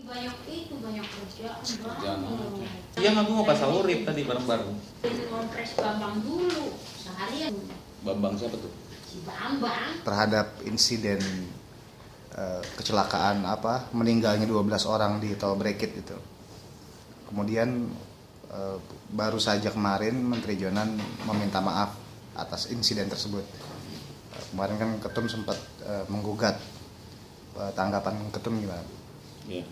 banyak kerjaan Kerjaan banget. Yang aku mau pas urip tadi bareng-bareng. Ngompres Bambang dulu seharian. Bambang siapa tuh? Si Bambang. Terhadap insiden kecelakaan meninggalnya 12 orang di tol Brekit itu. Kemudian baru saja kemarin Menteri Jonan meminta maaf atas insiden tersebut. Kemarin kan Ketum sempat menggugat, tanggapan Ketum gimana? Ya.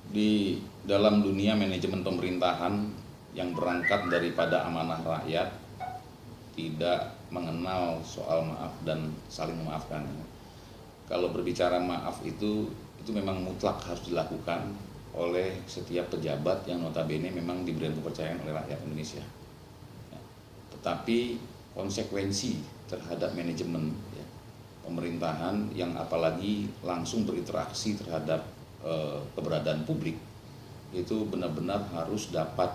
Di dalam dunia manajemen pemerintahan yang berangkat daripada amanah rakyat, tidak mengenal soal maaf dan saling memaafkan. Kalau berbicara maaf itu memang mutlak harus dilakukan oleh setiap pejabat yang notabene memang diberi kepercayaan oleh rakyat Indonesia. Ya. Tetapi konsekuensi terhadap manajemen pemerintahan yang apalagi langsung berinteraksi terhadap keberadaan publik itu benar-benar harus dapat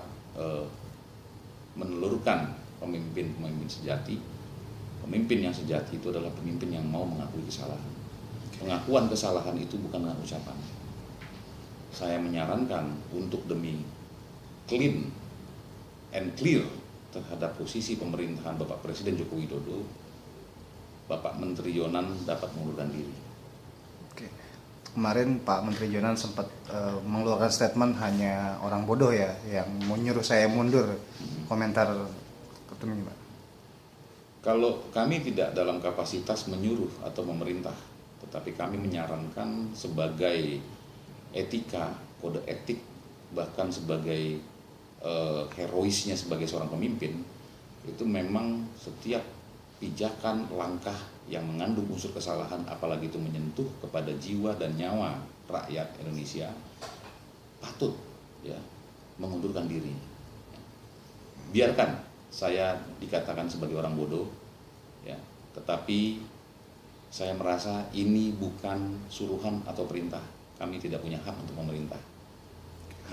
menelurkan pemimpin-pemimpin sejati. Pemimpin yang sejati itu adalah pemimpin yang mau mengakui kesalahan. Pengakuan kesalahan itu bukanlah ucapan. Saya menyarankan untuk demi clean and clear terhadap posisi pemerintahan Bapak Presiden Joko Widodo, Bapak Menteri Yonan dapat mengundurkan diri. Oke. Kemarin Pak Menteri Jonan sempat mengeluarkan statement hanya orang bodoh ya yang menyuruh saya mundur. Komentar Ketum gimana? Kalau kami tidak dalam kapasitas menyuruh atau memerintah, tetapi kami menyarankan sebagai etika, kode etik, bahkan sebagai heroisnya sebagai seorang pemimpin, itu memang setiap pijakan, langkah yang mengandung unsur kesalahan, apalagi itu menyentuh kepada jiwa dan nyawa rakyat Indonesia, patut ya mengundurkan diri. Biarkan saya dikatakan sebagai orang bodoh, ya, tetapi saya merasa ini bukan suruhan atau perintah. Kami tidak punya hak untuk memerintah.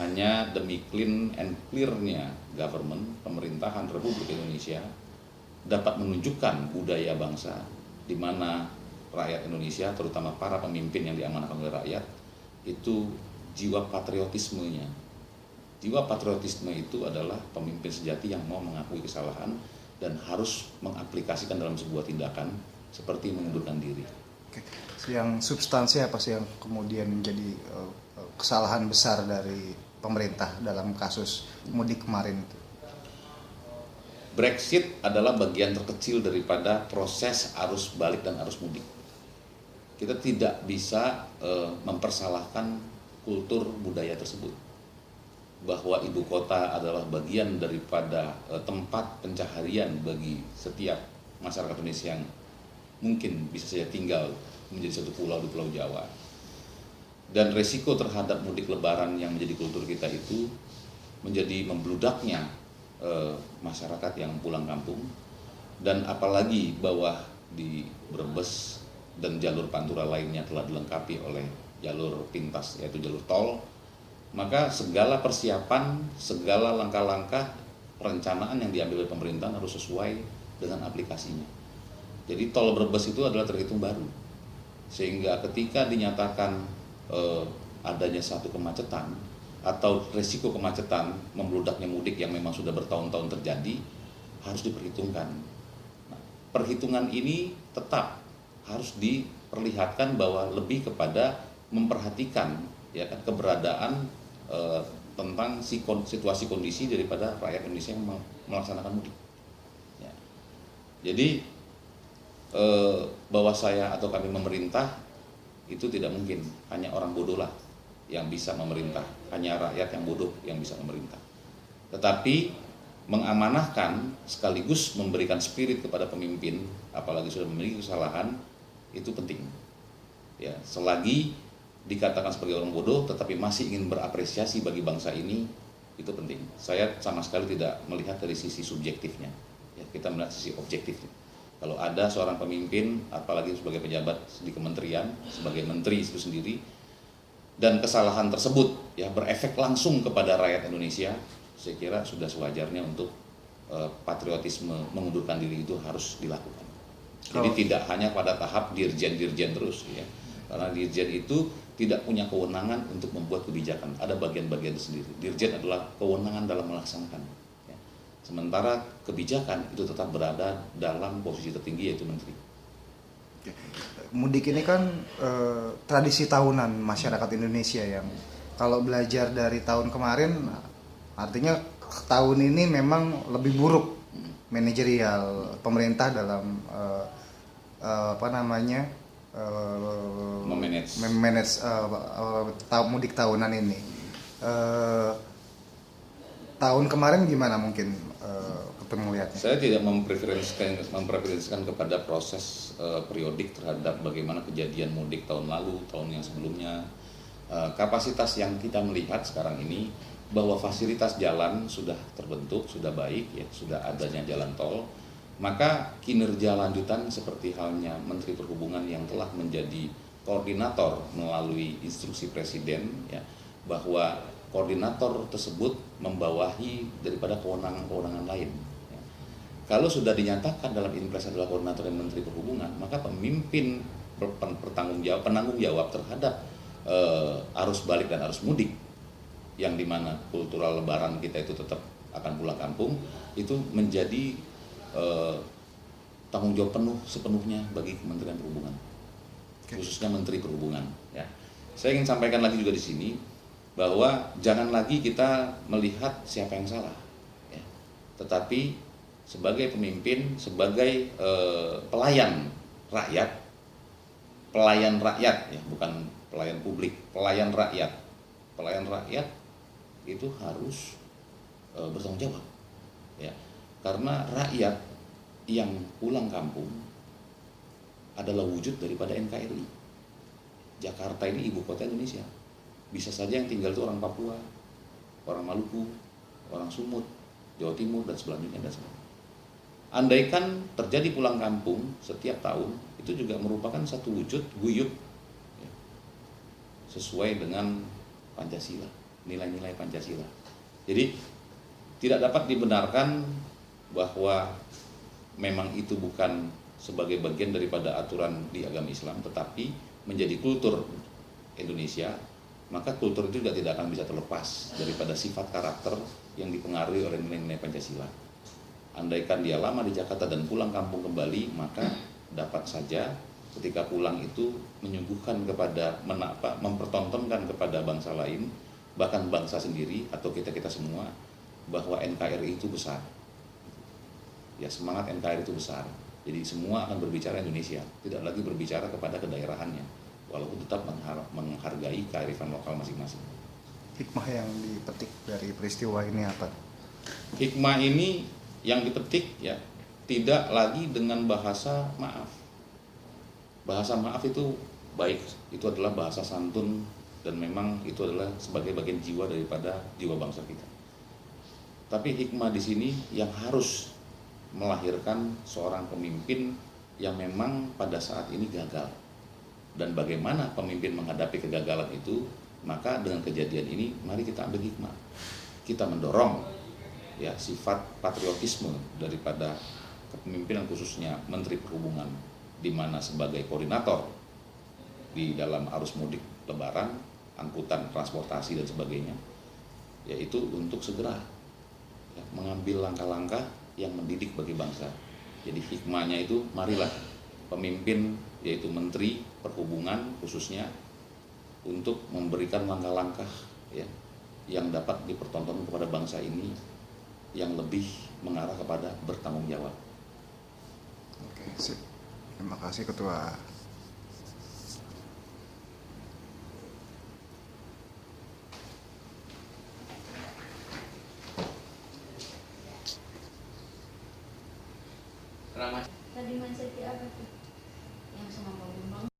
Hanya demi clean and clear-nya government, pemerintahan Republik Indonesia dapat menunjukkan budaya bangsa di mana rakyat Indonesia, terutama para pemimpin yang diamanahkan oleh rakyat, itu jiwa patriotismenya. Jiwa patriotisme itu adalah pemimpin sejati yang mau mengakui kesalahan dan harus mengaplikasikan dalam sebuah tindakan seperti mengundurkan diri. Oke. Yang substansi apa sih yang kemudian menjadi kesalahan besar dari pemerintah dalam kasus mudik kemarin itu? Brexit adalah bagian terkecil daripada proses arus balik dan arus mudik. Kita tidak bisa mempersalahkan kultur budaya tersebut. Bahwa ibu kota adalah bagian daripada tempat pencaharian bagi setiap masyarakat Indonesia yang mungkin bisa saja tinggal menjadi satu pulau di Pulau Jawa. Dan resiko terhadap mudik lebaran yang menjadi kultur kita itu menjadi membludaknya masyarakat yang pulang kampung, dan apalagi bahwa di Brebes dan jalur Pantura lainnya telah dilengkapi oleh jalur pintas yaitu jalur tol, maka segala persiapan, segala langkah-langkah perencanaan yang diambil oleh pemerintahan harus sesuai dengan aplikasinya. Jadi tol Brebes itu adalah terhitung baru, sehingga ketika dinyatakan adanya satu kemacetan atau resiko kemacetan membludaknya mudik yang memang sudah bertahun-tahun terjadi, harus diperhitungkan. Nah, perhitungan ini tetap harus diperlihatkan bahwa lebih kepada memperhatikan ya kan keberadaan tentang situasi kondisi daripada rakyat Indonesia yang melaksanakan mudik. Ya. Jadi bahwa saya atau kami memerintah itu tidak mungkin, hanya orang bodoh lah yang bisa memerintah, hanya rakyat yang bodoh yang bisa memerintah. Tetapi mengamanahkan sekaligus memberikan spirit kepada pemimpin, apalagi sudah memiliki kesalahan, itu penting. Ya, selagi dikatakan sebagai orang bodoh tetapi masih ingin berapresiasi bagi bangsa ini, itu penting. Saya sama sekali tidak melihat dari sisi subjektifnya, ya, kita melihat sisi objektifnya. Kalau ada seorang pemimpin, apalagi sebagai pejabat di kementerian, sebagai menteri itu sendiri, dan kesalahan tersebut ya berefek langsung kepada rakyat Indonesia, saya kira sudah sewajarnya untuk patriotisme mengundurkan diri itu harus dilakukan. Jadi tidak hanya pada tahap dirjen-dirjen terus ya, karena dirjen itu tidak punya kewenangan untuk membuat kebijakan. Ada bagian-bagian sendiri. Dirjen adalah kewenangan dalam melaksanakan. Ya. Sementara kebijakan itu tetap berada dalam posisi tertinggi, yaitu menteri. Mudik ini kan tradisi tahunan masyarakat Indonesia yang kalau belajar dari tahun kemarin, artinya tahun ini memang lebih buruk manajerial pemerintah dalam memanage mudik tahunan ini. Tahun kemarin gimana mungkin ketemu lihatnya? Saya tidak mempreferensikan kepada proses periodik terhadap bagaimana kejadian mudik tahun lalu, tahun yang sebelumnya. Kapasitas yang kita melihat sekarang ini bahwa fasilitas jalan sudah terbentuk, sudah baik, ya, sudah adanya jalan tol, maka kinerja lanjutan seperti halnya Menteri Perhubungan yang telah menjadi koordinator melalui instruksi Presiden, ya, bahwa koordinator tersebut membawahi daripada kewenangan-kewenangan lain. Ya. Kalau sudah dinyatakan dalam impres adalah koordinator dan Menteri Perhubungan, maka pemimpin penanggung jawab terhadap arus balik dan arus mudik, yang dimana kultural lebaran kita itu tetap akan pulang kampung, itu menjadi tanggung jawab penuh sepenuhnya bagi Kementerian Perhubungan, khususnya Menteri Perhubungan. Ya. Saya ingin sampaikan lagi juga di sini bahwa jangan lagi kita melihat siapa yang salah, ya. Tetapi sebagai pemimpin, sebagai pelayan rakyat, ya, bukan pelayan publik, pelayan rakyat itu harus bertanggung jawab, ya, karena rakyat yang pulang kampung adalah wujud daripada NKRI. Jakarta ini ibu kota Indonesia. Bisa saja yang tinggal itu orang Papua, orang Maluku, orang Sumut, Jawa Timur, dan selanjutnya. Andaikan terjadi pulang kampung setiap tahun, itu juga merupakan satu wujud guyup, ya, sesuai dengan Pancasila, nilai-nilai Pancasila. Jadi tidak dapat dibenarkan bahwa memang itu bukan sebagai bagian daripada aturan di agama Islam, tetapi menjadi kultur Indonesia, maka kultur itu juga tidak akan bisa terlepas daripada sifat karakter yang dipengaruhi oleh nilai-nilai Pancasila. Andaikan dia lama di Jakarta dan pulang kampung kembali, maka dapat saja ketika pulang itu menyuguhkan kepada mempertontonkan kepada bangsa lain, bahkan bangsa sendiri atau kita semua, bahwa NKRI itu besar. Ya, semangat NKRI itu besar. Jadi semua akan berbicara Indonesia, tidak lagi berbicara kepada kedaerahannya, walaupun tetap menghargai kearifan lokal masing-masing. Hikmah yang dipetik dari peristiwa ini apa? Hikmah ini yang dipetik, ya, tidak lagi dengan bahasa maaf. Bahasa maaf itu baik, itu adalah bahasa santun, dan memang itu adalah sebagai bagian jiwa daripada jiwa bangsa kita. Tapi hikmah di sini yang harus melahirkan seorang pemimpin yang memang pada saat ini gagal. Dan bagaimana pemimpin menghadapi kegagalan itu, maka dengan kejadian ini mari kita ambil hikmah. Kita mendorong, ya, sifat patriotisme daripada kepemimpinan, khususnya Menteri Perhubungan, di mana sebagai koordinator di dalam arus mudik lebaran, angkutan, transportasi dan sebagainya, yaitu untuk segera, ya, mengambil langkah-langkah yang mendidik bagi bangsa. Jadi hikmahnya itu, marilah pemimpin, yaitu Menteri Perhubungan khususnya, untuk memberikan langkah-langkah, ya, yang dapat dipertontonkan kepada bangsa ini, yang lebih mengarah kepada bertanggung jawab. Oke, sip. Terima kasih Ketua. Tadi mindset apa tuh? Yang sama Pak Bambang.